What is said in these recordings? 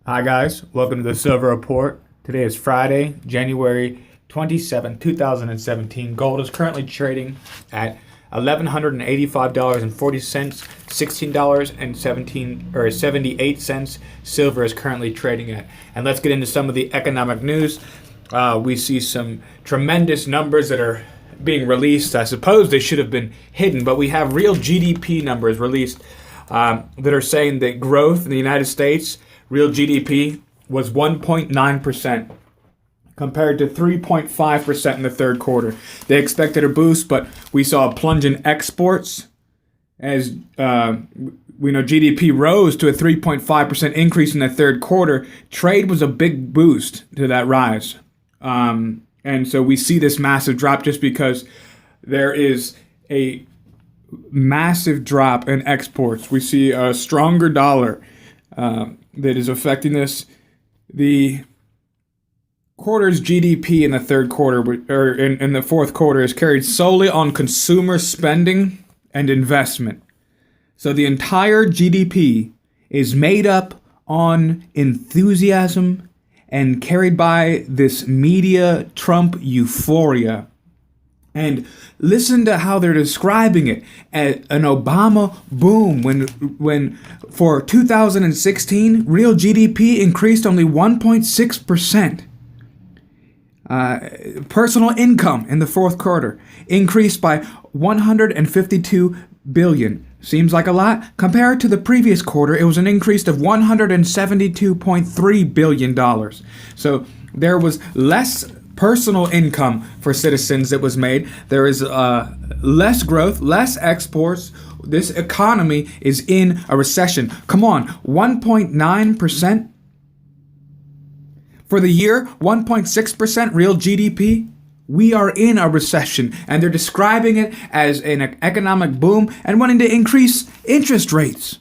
Hi guys, welcome to the Silver Report. Today is Friday, January 27th, 2017. Gold is currently trading at $1,185.40, $16.78 silver is currently trading at. And let's get into some of the economic news. We see some tremendous numbers that are being released. I suppose they should have been hidden, but we have real GDP numbers released that are saying that growth in the United States, real GDP, was 1.9% compared to 3.5% in the third quarter. They expected a boost, but we saw a plunge in exports as we know GDP rose to a 3.5% increase in the third quarter. Trade was a big boost to that rise. And so we see this massive drop just because there is a massive drop in exports. We see a stronger dollar that is affecting this. The quarter's GDP in the third quarter, or in the fourth quarter, is carried solely on consumer spending and investment. So the entire GDP is made up on enthusiasm and carried by this media Trump euphoria. And listen to how they're describing it as an Obama boom when for 2016 real GDP increased only 1.6%. Personal income in the fourth quarter increased by 152 billion. Seems like a lot. Compared to the previous quarter, it was an increase of $172.3 billion. So there was less personal income for citizens that was made. There is less growth, less exports. This economy is in a recession. Come on, 1.9%? For the year, 1.6% real GDP. We are in a recession, and they're describing it as an economic boom and wanting to increase interest rates.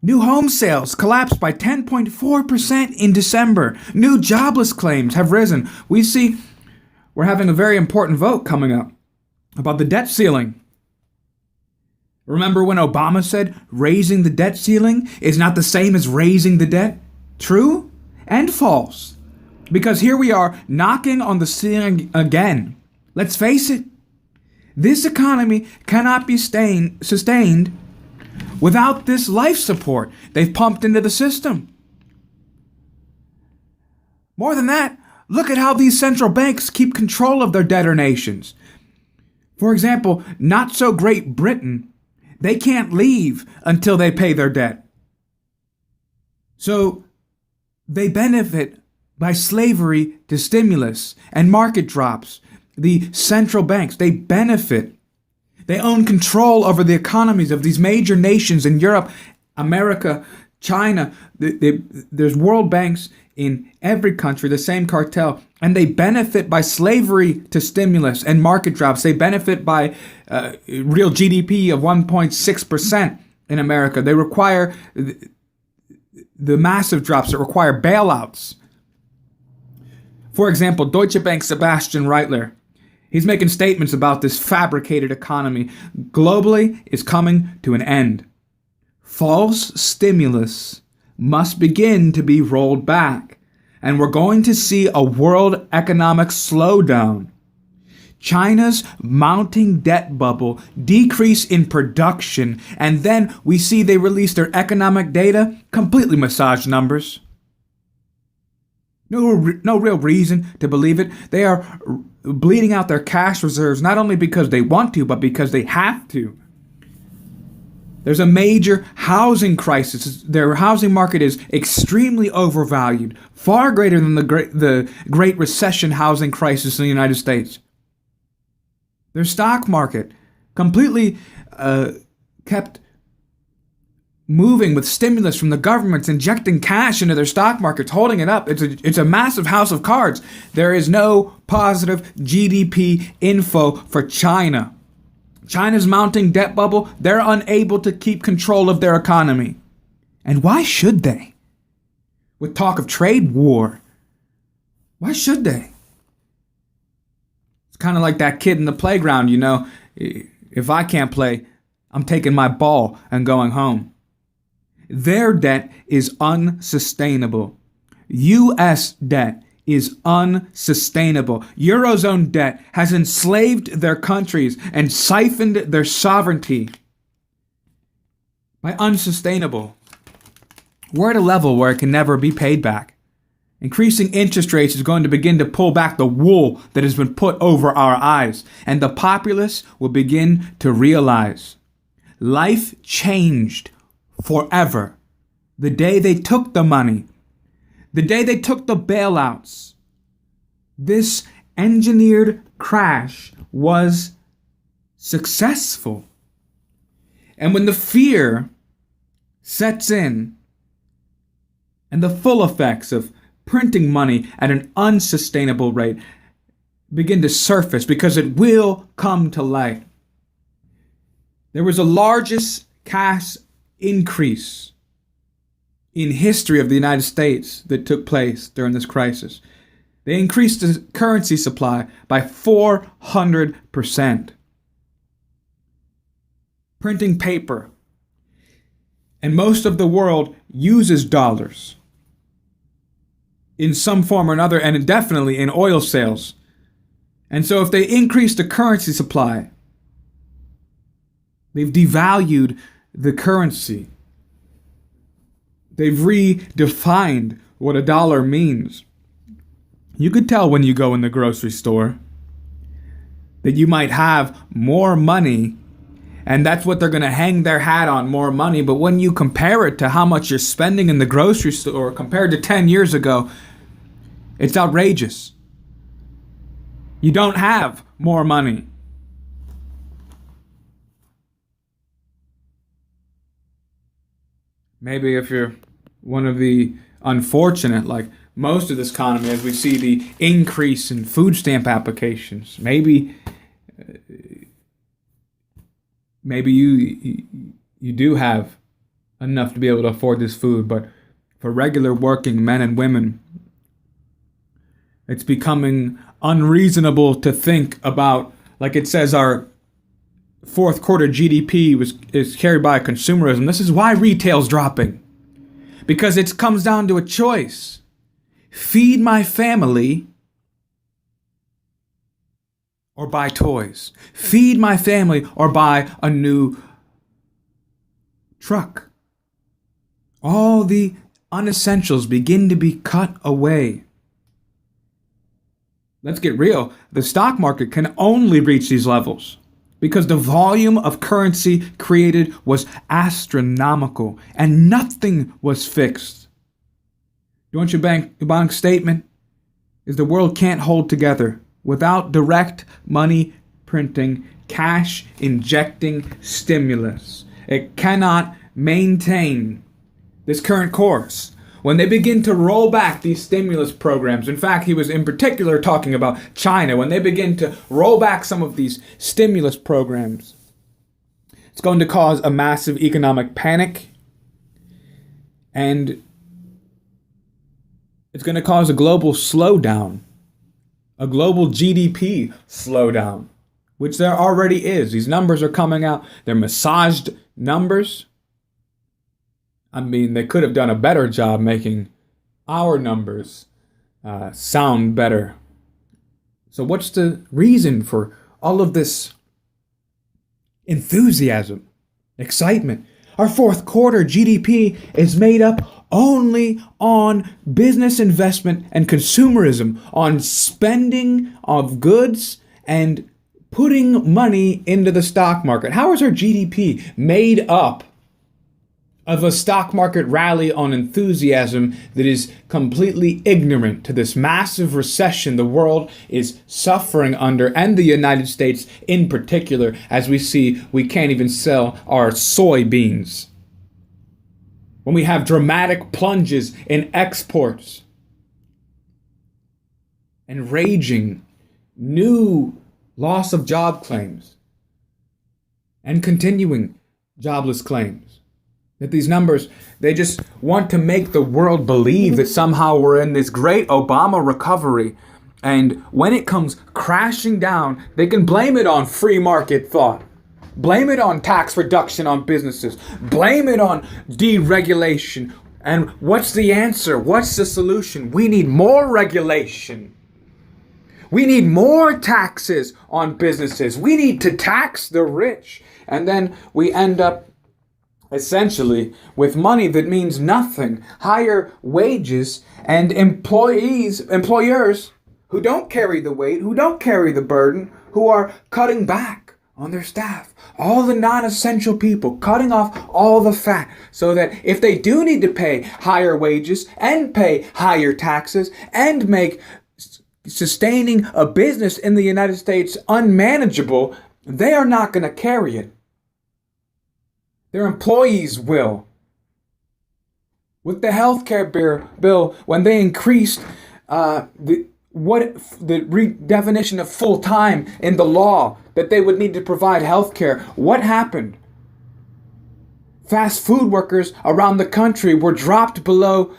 New home sales collapsed by 10.4% in December. New jobless claims have risen. We're having a very important vote coming up about the debt ceiling. Remember when Obama said raising the debt ceiling is not the same as raising the debt? True and false. Because here we are knocking on the ceiling again. Let's face it, this economy cannot be sustained without this life support they've pumped into the system. More than that, look at how these central banks keep control of their debtor nations. For example, not so Great Britain, they can't leave until they pay their debt. So they benefit by slavery to stimulus and market drops. The central banks, they benefit. They own control over the economies of these major nations in Europe, America, China. There's world banks in every country, the same cartel, and they benefit by slavery to stimulus and market drops. They benefit by real GDP of 1.6% in America. They require the massive drops that require bailouts. For example, Deutsche Bank Sebastian Reitler, he's making statements about this fabricated economy globally is coming to an end. False stimulus must begin to be rolled back, and we're going to see a world economic slowdown. China's mounting debt bubble, decrease in production, and then we see they release their economic data, completely massaged numbers. No real reason to believe it. They are bleeding out their cash reserves, not only because they want to, but because they have to. There's a major housing crisis. Their housing market is extremely overvalued, far greater than the Great Recession housing crisis in the United States. Their stock market completely kept moving with stimulus from the governments, injecting cash into their stock markets, holding it up. It's a massive house of cards. There is no positive GDP info for China. China's mounting debt bubble, they're unable to keep control of their economy. And why should they? With talk of trade war, why should they? It's kind of like that kid in the playground, you know. If I can't play, I'm taking my ball and going home. Their debt is unsustainable. U.S. debt is unsustainable. Eurozone debt has enslaved their countries and siphoned their sovereignty by unsustainable. We're at a level where it can never be paid back. Increasing interest rates is going to begin to pull back the wool that has been put over our eyes, and the populace will begin to realize life changed forever the day they took the money, the day they took the bailouts. This engineered crash was successful. And when the fear sets in and the full effects of printing money at an unsustainable rate begin to surface, because it will come to light. There was the largest cash increase in history of the United States that took place during this crisis. They increased the currency supply by 400%. Printing paper. And most of the world uses dollars in some form or another, and definitely in oil sales. And so if they increase the currency supply, they've devalued the currency. They've redefined what a dollar means. You could tell when you go in the grocery store that you might have more money, and that's what they're going to hang their hat on, more money. But when you compare it to how much you're spending in the grocery store compared to 10 years ago, it's outrageous. You don't have more money. Maybe if you're one of the unfortunate, like most of this economy, as we see the increase in food stamp applications, maybe you do have enough to be able to afford this food, but for regular working men and women, it's becoming unreasonable to think about, like it says, our fourth quarter GDP is carried by consumerism. This is why retail's dropping, because it comes down to a choice: feed my family or buy toys. Feed my family or buy a new truck. All the unessentials begin to be cut away. Let's get real. The stock market can only reach these levels because the volume of currency created was astronomical and nothing was fixed. Deutsche Bank statement is the world can't hold together without direct money printing, cash injecting stimulus. It cannot maintain this current course. When they begin to roll back these stimulus programs, in fact, he was in particular talking about China, when they begin to roll back some of these stimulus programs, it's going to cause a massive economic panic, and it's going to cause a global slowdown, a global GDP slowdown, which there already is. These numbers are coming out. They're massaged numbers. I mean, they could have done a better job making our numbers sound better. So what's the reason for all of this enthusiasm, excitement? Our fourth quarter GDP is made up only on business investment and consumerism, on spending of goods and putting money into the stock market. How is our GDP made up of a stock market rally on enthusiasm that is completely ignorant to this massive recession the world is suffering under, and the United States in particular, as we see we can't even sell our soybeans? When we have dramatic plunges in exports and raging new loss of job claims and continuing jobless claims. That these numbers, they just want to make the world believe that somehow we're in this great Obama recovery. And when it comes crashing down, they can blame it on free market thought. Blame it on tax reduction on businesses. Blame it on deregulation. And what's the answer? What's the solution? We need more regulation. We need more taxes on businesses. We need to tax the rich. And then we end up essentially with money that means nothing, higher wages, and employers who don't carry the weight, who don't carry the burden, who are cutting back on their staff. All the non-essential people, cutting off all the fat so that if they do need to pay higher wages and pay higher taxes and make sustaining a business in the United States unmanageable, they are not going to carry it. Their employees will. With the healthcare bill, when they increased the redefinition of full time in the law, that they would need to provide healthcare, what happened? Fast food workers around the country were dropped below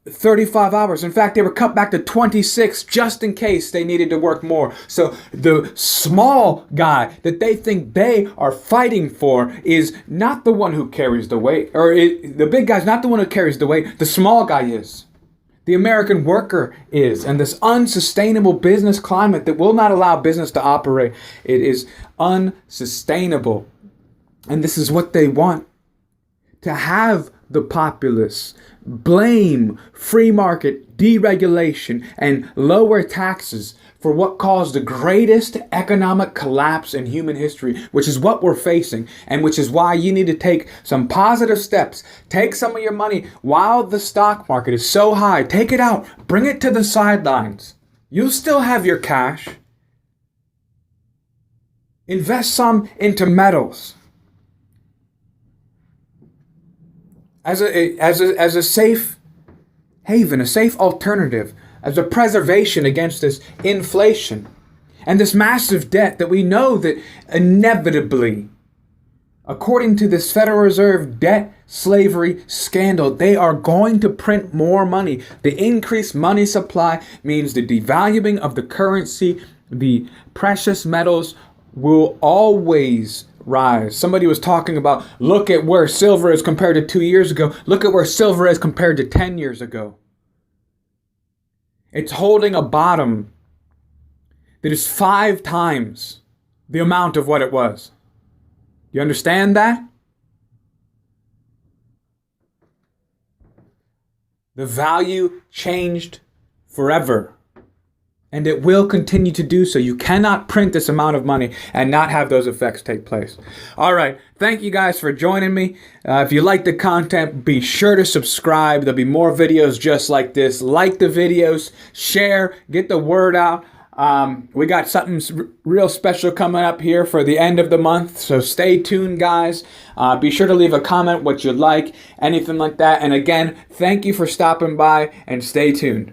35 hours. In fact, they were cut back to 26 just in case they needed to work more. So the small guy that they think they are fighting for is not the one who carries the weight, or the big guy's not the one who carries the weight. The small guy is. The American worker is. And this unsustainable business climate that will not allow business to operate, it is unsustainable. And this is what they want. To have the populace blame free market, deregulation, and lower taxes for what caused the greatest economic collapse in human history, which is what we're facing, and which is why you need to take some positive steps. Take some of your money while the stock market is so high. Take it out. Bring it to the sidelines. You'll still have your cash. Invest some into metals. As a safe haven, a safe alternative, as a preservation against this inflation and this massive debt that we know that inevitably, according to this Federal Reserve debt slavery scandal, they are going to print more money. The increased money supply means the devaluing of the currency, the precious metals will always rise. Somebody was talking about, look at where silver is compared to 2 years ago. Look at where silver is compared to 10 years ago. It's holding a bottom that is 5 times the amount of what it was. You understand that? The value changed forever. And it will continue to do so. You cannot print this amount of money and not have those effects take place. All right. Thank you guys for joining me. If you like the content, be sure to subscribe. There'll be more videos just like this. Like the videos, share, get the word out. We got something real special coming up here for the end of the month. So stay tuned, guys. Be sure to leave a comment what you like, anything like that. And again, thank you for stopping by and stay tuned.